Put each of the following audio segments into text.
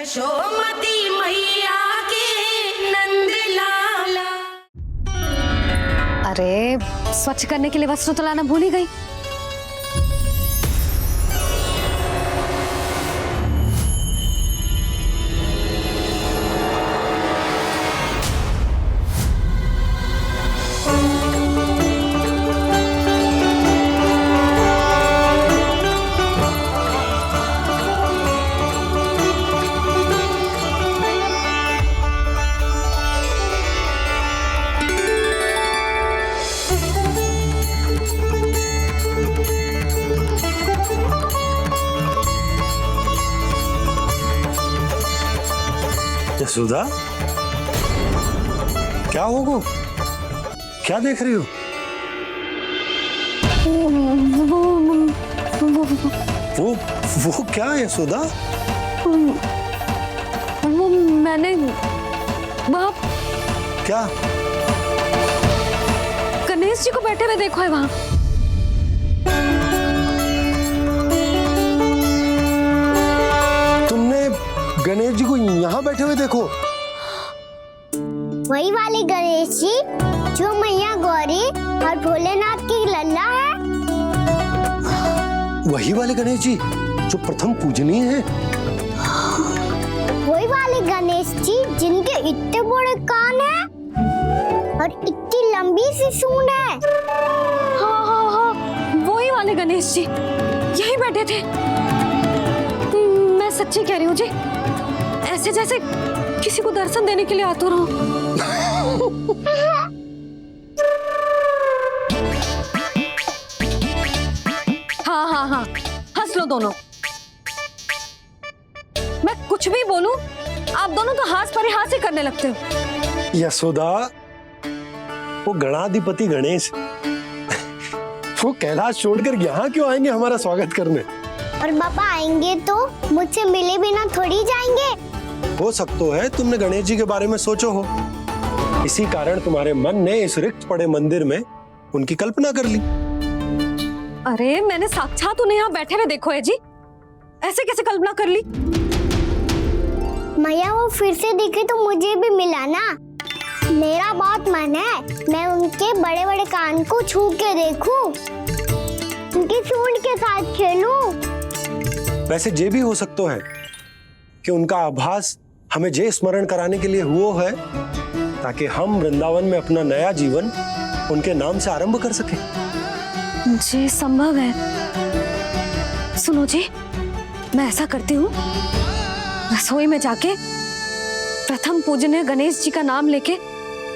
यशोमती मैया के नंद लाला। अरे स्वच्छ करने के लिए वस्त्र तो लाना भूल ही गई। यशोदा, क्या होगा? क्या देख रही हो? वो क्या है यशोदा? वो मैंने बाप क्या? गणेश जी को बैठे हुए देखो है वहां। तुमने गणेश जी को यहाँ बैठे हुए देखो? वही वाले गणेश जी जो मैया गौरी और भोलेनाथ की लल्ला है। वही वाले गणेश जी जो प्रथम पूजनीय हैं? वही वाले गणेश जी जिनके इतने बड़े कान हैं और इतनी लंबी सी सूंड है। हाँ, वही वाले गणेश जी यही बैठे थे। मैं सच्ची कह रही हूँ जी, ऐसे जैसे किसी को दर्शन देने के लिए आतुर हूँ। हाँ, हंस लो दोनों। मैं कुछ भी बोलूं, आप दोनों तो हाथ परिहास ही करने लगते हो। यशोदा, वो गणाधिपति गणेश वो कैलाश छोड़कर यहाँ क्यों आएंगे हमारा स्वागत करने? और पापा आएंगे तो मुझसे मिले बिना थोड़ी जाएंगे। हो सकता है तुमने गणेश जी के बारे में सोचो हो, इसी कारण तुम्हारे मन ने इस रिक्त पड़े मंदिर में उनकी कल्पना कर ली। अरे मैंने साक्षात उन्हें यहाँ बैठे हुए देखो है जी, ऐसे कैसे कल्पना कर ली? मैया वो फिर से दिखे तो मुझे भी मिला ना। मेरा बहुत मन है मैं उनके बड़े बड़े कान को छू के देखूं, उनकी सूंड के साथ खेलूं। वैसे ये भी हो सकता है कि उनका आभास हमें जे स्मरण कराने के लिए हुआ है ताकि हम वृंदावन में अपना नया जीवन उनके नाम से आरंभ कर सके। जी संभव है। सुनो जी, मैं ऐसा करती हूँ, रसोई में जाके प्रथम पूजनीय गणेश जी का नाम लेके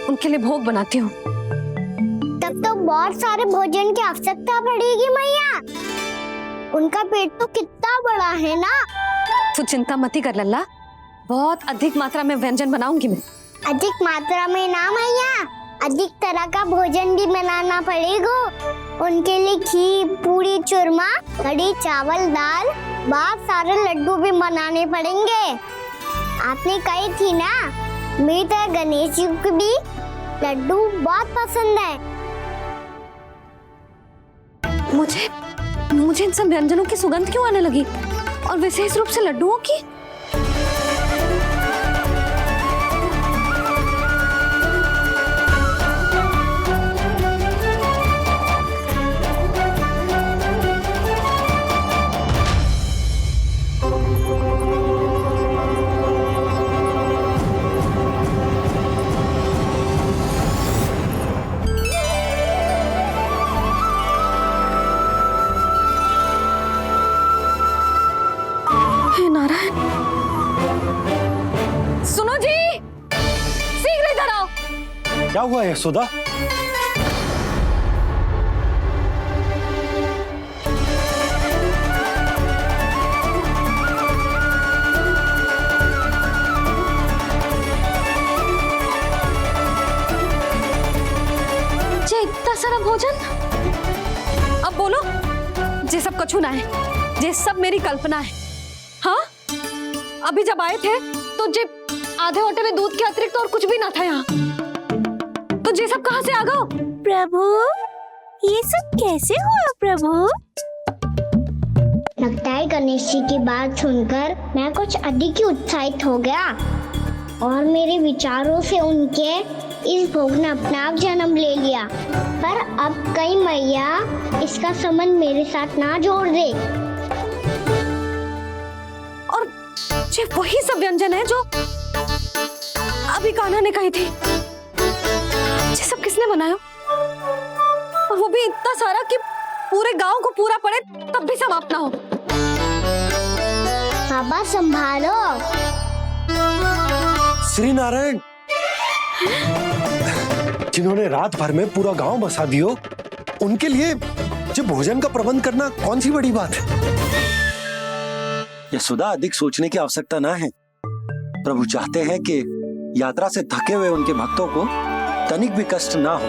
उनके लिए भोग बनाती हूँ। तब तो बहुत सारे भोजन की आवश्यकता पड़ेगी मैया। उनका पेट तो कितना बड़ा है ना। तू चिंता मत कर लल्ला, बहुत अधिक मात्रा में व्यंजन बनाऊंगी मैं। अधिक मात्रा में ना मैया, अधिक तरह का भोजन भी बनाना पड़ेगा। उनके लिए खीर, पूरी, चूरमा, कढ़ी, चावल, दाल, बहुत सारे लड्डू भी बनाने पड़ेंगे। आपने कही थी ना, मेरी तरह गणेश जी को भी लड्डू बहुत पसंद है। मुझे इन सब व्यंजनों की सुगंध क्यों आने लगी, और विशेष रूप से लड्डुओं की? नारायण, सुनो जी, शीघ्र इधर आओ। क्या हुआ यशोदा? जे इतना सारा भोजन, अब बोलो, जे सब कछु ना है, जे सब मेरी कल्पना है। हाँ, अभी जब आए थे तो जे आधे ओटे में दूध के अतिरिक्त और कुछ भी ना था यहाँ, तो ये सब कहाँ से आ गए? प्रभु, ये सब कैसे हुआ प्रभु? लगता है गणेश जी की बात सुनकर मैं कुछ अधिक ही उत्साहित हो गया और मेरे विचारों से उनके इस भोग ने अपने आप जन्म ले लिया। पर अब कहीं मैया इसका संबंध मेरे साथ ना जोड़ दे। और ये वही सब व्यंजन है जो अभी कान्हा ने कही थी। ये सब किसने बनाया? और वो भी इतना सारा कि पूरे गांव को पूरा पड़े तब भी समाप्त ना हो। बाबा संभालो। श्री नारायण, जिन्होंने रात भर में पूरा गांव बसा दियो, उनके लिए जो भोजन का प्रबंध करना कौन सी बड़ी बात है? यशोदा, अधिक सोचने की आवश्यकता ना है। प्रभु चाहते हैं कि यात्रा से थके हुए उनके भक्तों को तनिक भी कष्ट ना हो,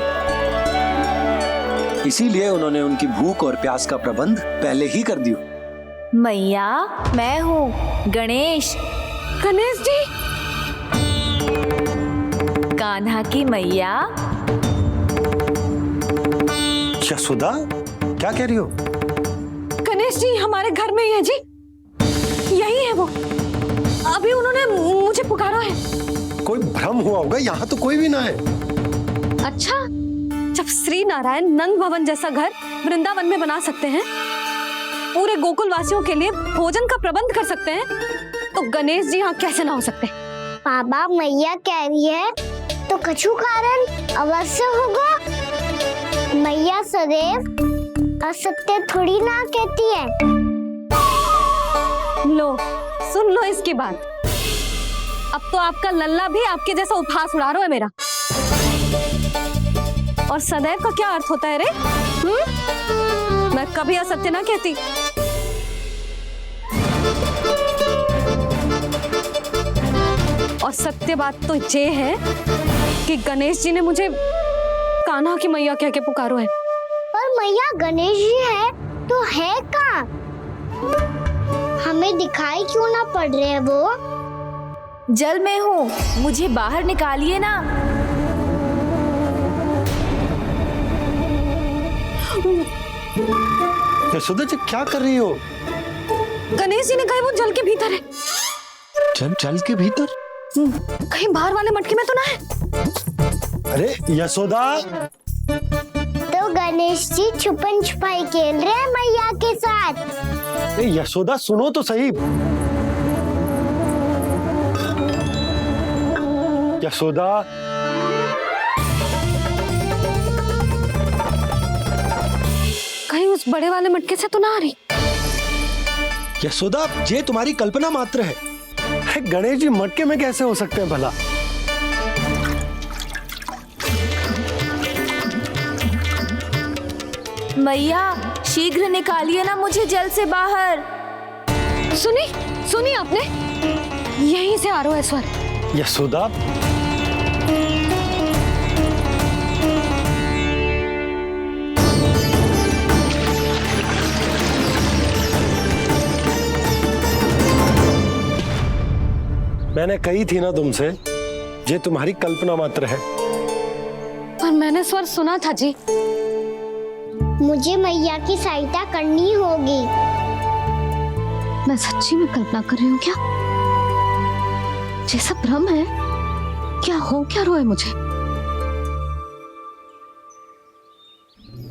इसीलिए उन्होंने उनकी भूख और प्यास का प्रबंध पहले ही कर दियो। मैया, मैं हूँ गणेश। गणेश जी, कान्हा की मैया। यशोदा, क्या कह रही हो? गणेश जी हमारे घर में ही है जी, यही है वो। अभी उन्होंने मुझे पुकारा है। कोई भ्रम हुआ होगा, यहाँ तो कोई भी ना है। अच्छा, जब श्री नारायण नंद भवन जैसा घर वृंदावन में बना सकते हैं, पूरे गोकुल वासियों के लिए भोजन का प्रबंध कर सकते हैं, तो गणेश जी यहाँ कैसे ना हो सकते? बाबा, मैया कह रही है तो कछु कारण अवश्य होगा। मैया सदैव असत्य थोड़ी ना कहती है। लो, सुन लो इसकी बात। अब तो आपका लल्ला भी आपके जैसा उपहास उड़ा रहा है मेरा। और सदैव का क्या अर्थ होता है रे? मैं कभी असत्य ना कहती। और सत्य बात तो ये है कि गणेश जी ने मुझे कान्हा की मैया कह के पुकारो है। पर मैया गणेश जी है तो है कहाँ? हमें दिखाई क्यों ना पड़ रहे हैं वो? जल में हूँ, मुझे बाहर निकालिए ना। यशोदा जी, क्या कर रही हो? गणेश जी ने कहा वो जल के भीतर है। जल के भीतर? कहीं बाहर वाले मटके में तो ना है? अरे यशोदा! तो गणेश जी छुपन छुपाई खेल रहे हैं मैया के साथ। यशोदा, सुनो तो सही। यशोदा, कहीं उस बड़े वाले मटके से तो ना आ रही? यशोदा, ये तुम्हारी कल्पना मात्र है। गणेश जी मटके में कैसे हो सकते हैं भला? मैया, शीघ्र निकालिए ना मुझे जल से बाहर। सुनी आपने? यहीं से आ रहा है स्वर। यशोदा, मैंने कही थी ना तुमसे, ये तुम्हारी कल्पना मात्र है। पर मैंने स्वर सुना था जी। मुझे मैया की सहायता करनी होगी। मैं सच्ची में कल्पना कर रही हूँ क्या? ये सब भ्रम है क्या? हो क्या रहा है मुझे?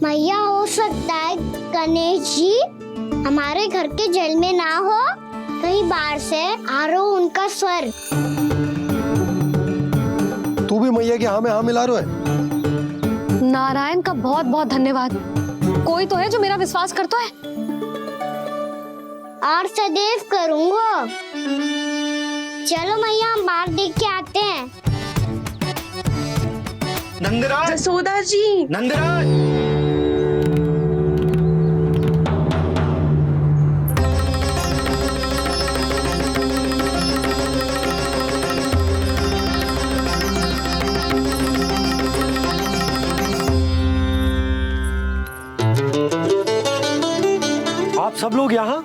मैया, हो सकता है गणेश जी हमारे घर के जल में ना हो, कहीं बाहर से आ रहा हो उनका स्वर। तू भी मैया के हाँ में हाँ मिला रहा है। नारायण का बहुत बहुत धन्यवाद। कोई तो है जो मेरा विश्वास करता है। और सदैव करूंगा। चलो मैया, हम बाहर देख के आते हैं। नंदराज, यशोदा जी, नंदराज! आप सब लोग यहाँ?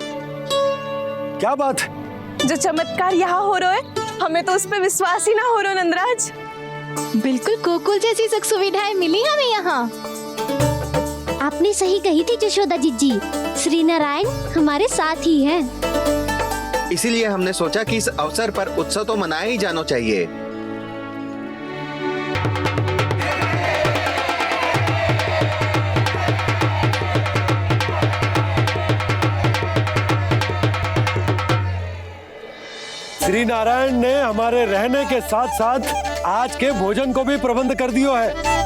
क्या बात है? जो चमत्कार यहाँ हो रहा है, हमें तो उस पे विश्वास ही ना हो रहा नंदराज। बिल्कुल गोकुल जैसी सुख सुविधाएं मिली हमें यहाँ। आपने सही कही थी जशोदा जीजी, श्री नारायण हमारे साथ ही हैं। इसीलिए हमने सोचा कि इस अवसर पर उत्सव तो मनाया ही जाना चाहिए। श्री नारायण ने हमारे रहने के साथ साथ आज के भोजन को भी प्रबंध कर दियो है।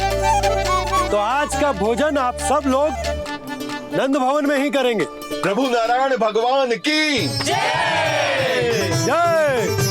तो आज का भोजन आप सब लोग नंद भवन में ही करेंगे। प्रभु नारायण भगवान की जय जय।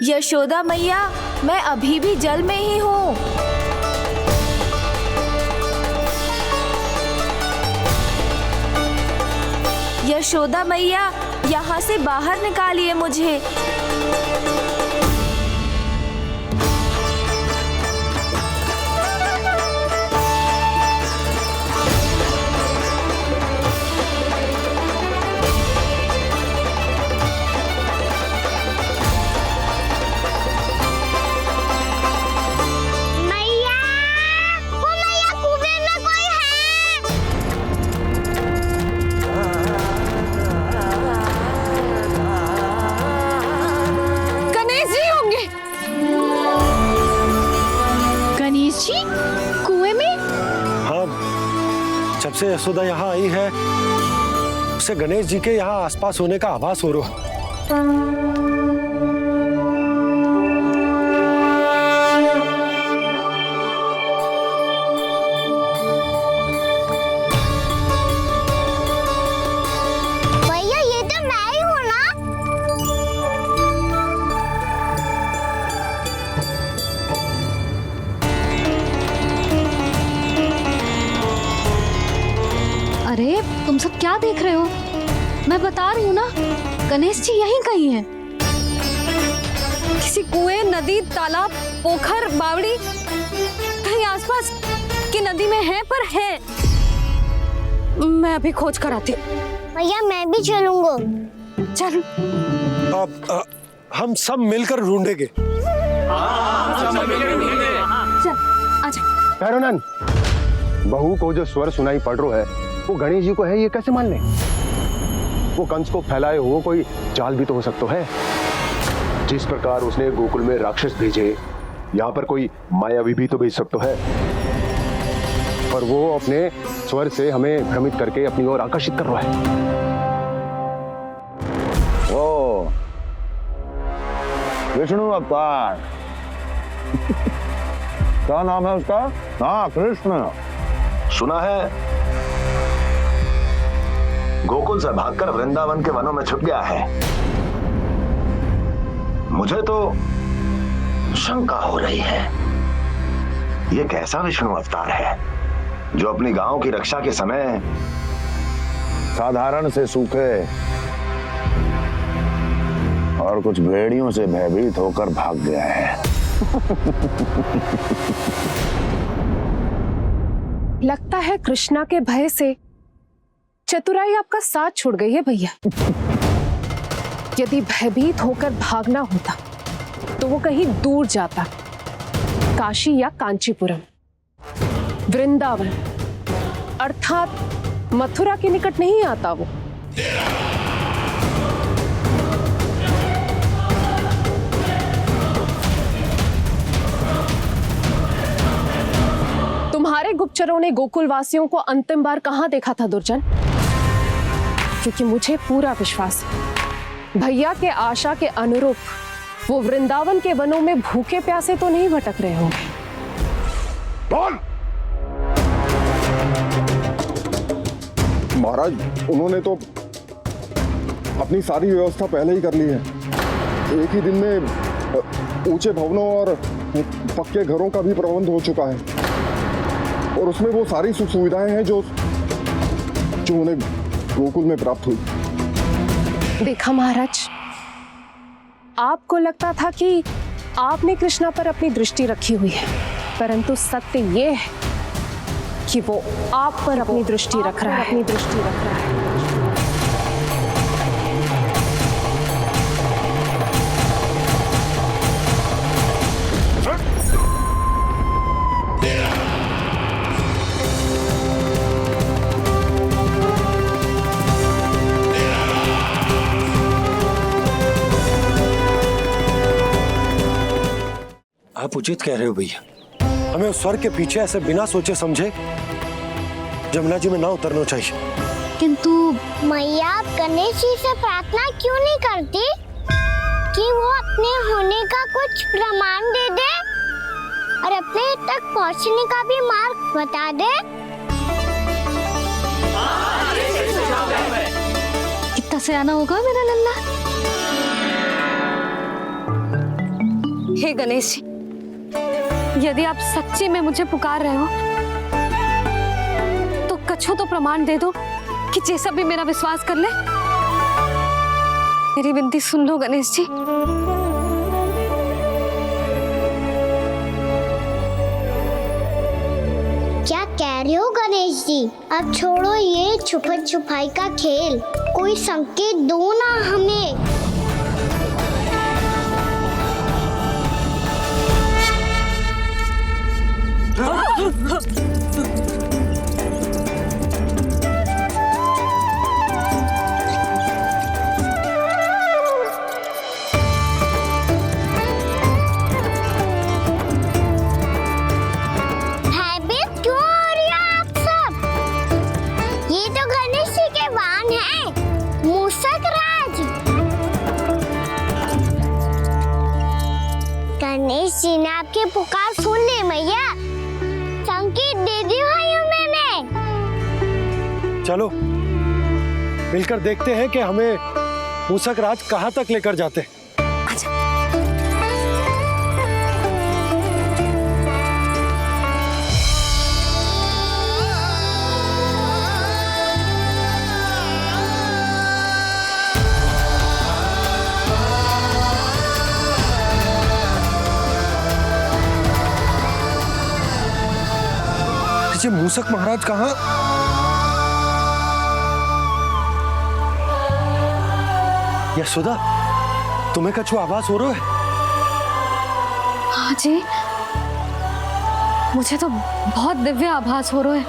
यशोदा मैया, मैं अभी भी जल में ही हूँ। यशोदा मैया, यहाँ से बाहर निकालिए मुझे। जब से यशोदा यहाँ आई है उसे गणेश जी के यहाँ आसपास होने का आभास हो रहा है। भैया ये तो मैं ही हूँ ना। अरे तुम सब क्या देख रहे हो? मैं बता रही हूँ ना, गणेश जी यहीं कहीं हैं। किसी कुएं, नदी, तालाब, पोखर, बावड़ी कहीं आसपास की नदी में है, पर है। मैं अभी खोज कर आती हूँ। भैया मैं भी चलूंगा। चल। अब हम सब मिलकर ढूंढेंगे। चल आजा। भैरवनंद, बहू को जो स्वर सुनाई पड़ रहा है वो गणेश जी को है, ये कैसे मान ले? वो कंस को फैलाए हुए कोई चाल भी तो हो सकता है। जिस प्रकार उसने गोकुल में राक्षस भेजे, यहाँ पर कोई मायावी भी तो भेज सकता है। और वो अपने स्वर से हमें भ्रमित करके अपनी ओर आकर्षित कर रहा है। ओ विष्णु अवतार। क्या नाम है उसका? हाँ, कृष्ण। सुना है गोकुल से भागकर वृंदावन के वनों में छुप गया है। मुझे तो शंका हो रही है, ये कैसा विष्णु अवतार है जो अपनी गांव की रक्षा के समय साधारण से सूखे और कुछ भेड़ियों से भयभीत होकर भाग गया है। लगता है कृष्णा के भय से चतुराई आपका साथ छोड़ गई है भैया। यदि भयभीत होकर भागना होता तो वो कहीं दूर जाता, काशी या कांचीपुरम, वृंदावन अर्थात मथुरा के निकट नहीं आता वो। तुम्हारे गुप्तचरों ने गोकुल वासियों को अंतिम बार कहां देखा था दुर्जन? क्योंकि मुझे पूरा विश्वास है भैया के आशा के अनुरूप वो वृंदावन के वनों में भूखे प्यासे तो नहीं भटक रहे होंगे। बोल! महाराज, उन्होंने तो अपनी सारी व्यवस्था पहले ही कर ली है। एक ही दिन में ऊंचे भवनों और पक्के घरों का भी प्रबंध हो चुका है और उसमें वो सारी सुख सुविधाएं हैं जो उन्हें गोकुल में प्राप्त हुई। देखा महाराज, आपको लगता था कि आपने कृष्णा पर अपनी दृष्टि रखी हुई है, परंतु सत्य ये है कि वो आप पर अपनी दृष्टि रख रहा है। आप उचित कह रहे हो भैया, हमें उस स्वर के पीछे ऐसे बिना सोचे समझे जमुना जी में ना उतरना चाहिए। किंतु मैया, आप गणेश जी से प्रार्थना क्यों नहीं करती कि वो अपने होने का कुछ प्रमाण दे दे और अपने तक पहुंचने का भी मार्ग बता दे? कितना सयाना होगा मेरा लल्ला। हे गणेश जी, यदि आप सच्ची में मुझे पुकार रहे हो तो कछु तो प्रमाण दे दो कि जैसा भी मेरा विश्वास कर ले। मेरी विनती सुन लो गणेश जी। क्या कह रहे हो गणेश जी? अब छोड़ो ये छुपन छुपाई का खेल, कोई संकेत दो ना हमें। भयभीत क्यों हो रही हो आप सब? ये तो गणेश जी के वाहन हैं, मूषक राज। गणेश जी ने आपकी पुकार सुन ली मैया, संकेत दे दी भाइयों मैंने। चलो मिलकर देखते हैं कि हमें मूषक राज कहाँ तक लेकर जाते हैं। मूषक महाराज कहाँ? यशोदा, तुम्हें कछु आभास हो रहा है? हाँ जी, मुझे तो बहुत दिव्य आभास हो रहा है।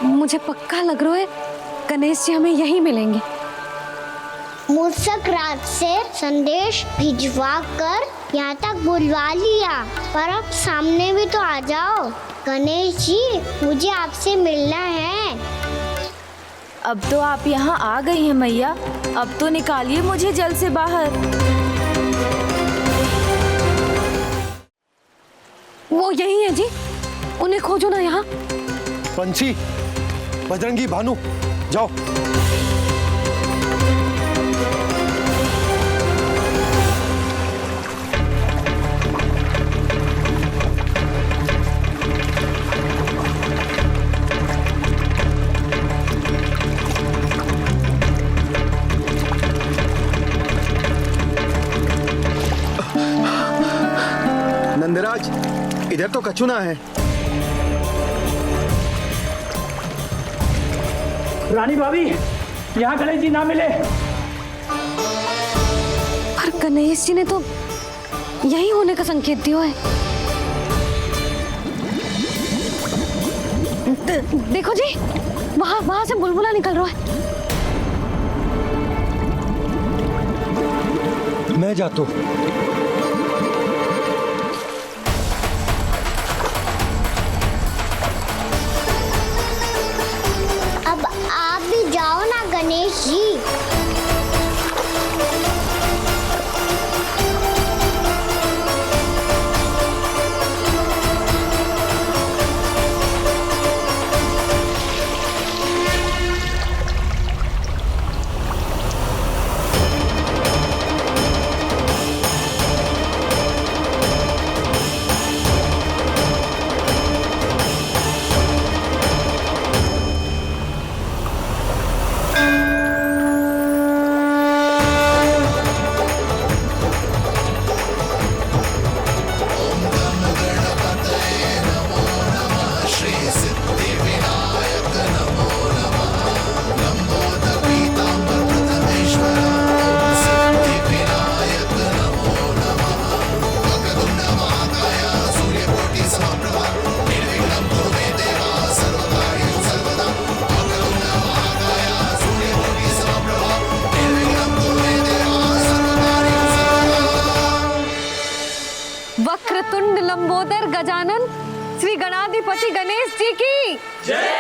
मुझे पक्का लग रहा है गणेश जी हमें यहीं मिलेंगे। मूषक राज से संदेश भिजवा कर यहाँ तक बुलवा लिया, पर अब सामने भी तो आ जाओ। गणेश जी, मुझे आपसे मिलना है। अब तो आप यहाँ आ गई हैं मैया, अब तो निकालिए मुझे जल से बाहर। वो यही है जी, उन्हें खोजो ना यहाँ। पंछी, बजरंगी, भानु, जाओ। नंदराज, इधर तो कछुना है। रानी भाभी, यहाँ गणेश जी ना मिले। पर गणेश जी ने तो यही होने का संकेत दिया है। देखो जी, वहां से बुलबुला निकल रहा है। मैं जाता हूँ। अब आप भी जाओ ना गणेश जी। जय